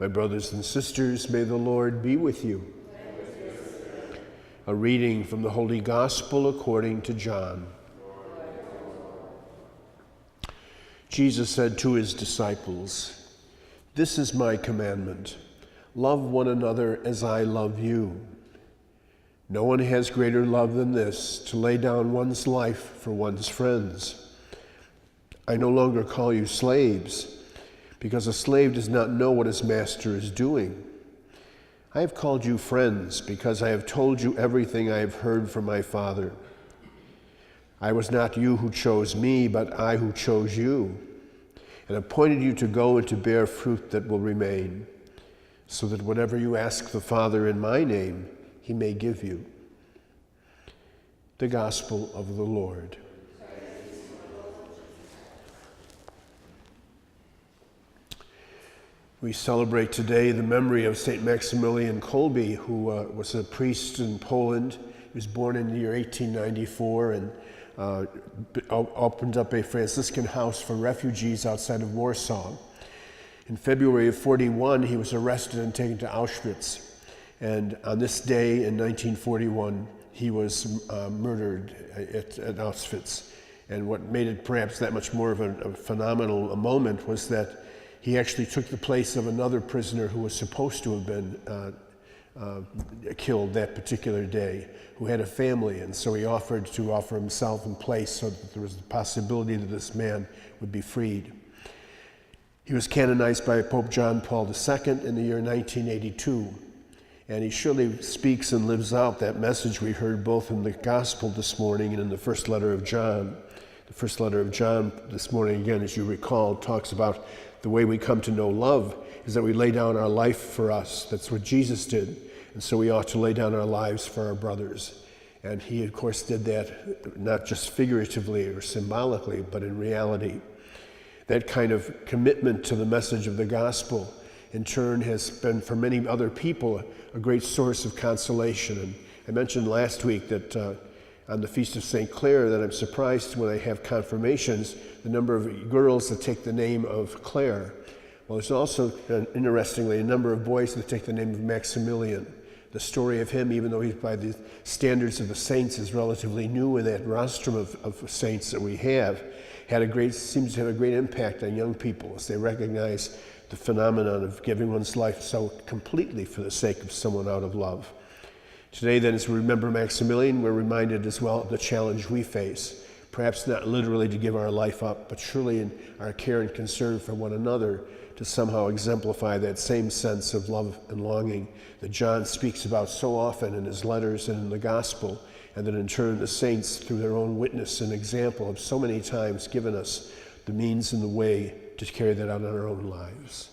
My brothers and sisters, may the Lord be with you. A reading from the Holy Gospel according to John. Jesus said to his disciples, "This is my commandment. Love one another as I love you. No one has greater love than this, to lay down one's life for one's friends. I no longer call you slaves, because a slave does not know what his master is doing. I have called you friends, because I have told you everything I have heard from my Father. I was not you who chose me, but I who chose you, and appointed you to go and to bear fruit that will remain, so that whatever you ask the Father in my name, he may give you." The Gospel of the Lord. We celebrate today the memory of St. Maximilian Kolbe, who was a priest in Poland. He was born in the year 1894 and opened up a Franciscan house for refugees outside of Warsaw. In February of 41, he was arrested and taken to Auschwitz. And on this day in 1941, he was murdered at Auschwitz. And what made it perhaps that much more of a phenomenal moment was that he actually took the place of another prisoner who was supposed to have been killed that particular day, who had a family, and so he offered to offer himself in place so that there was the possibility that this man would be freed. He was canonized by Pope John Paul II in the year 1982, and he surely speaks and lives out that message we heard both in the Gospel this morning and in the first letter of John. The first letter of John this morning, again, as you recall, talks about the way we come to know love is that we lay down our life for us. That's what Jesus did. And so we ought to lay down our lives for our brothers. And he, of course, did that not just figuratively or symbolically, but in reality. That kind of commitment to the message of the gospel, in turn, has been for many other people a great source of consolation. And I mentioned last week that on the Feast of St. Clare that I'm surprised when I have confirmations, the number of girls that take the name of Clare. Well, there's also, interestingly, a number of boys that take the name of Maximilian. The story of him, even though he's by the standards of the saints is relatively new in that rostrum of saints that we have, seems to have a great impact on young people as they recognize the phenomenon of giving one's life so completely for the sake of someone out of love. Today, then, as we remember Maximilian, we're reminded as well of the challenge we face. Perhaps not literally to give our life up, but surely in our care and concern for one another to somehow exemplify that same sense of love and longing that John speaks about so often in his letters and in the gospel, and that in turn the saints, through their own witness and example, have so many times given us the means and the way to carry that out in our own lives.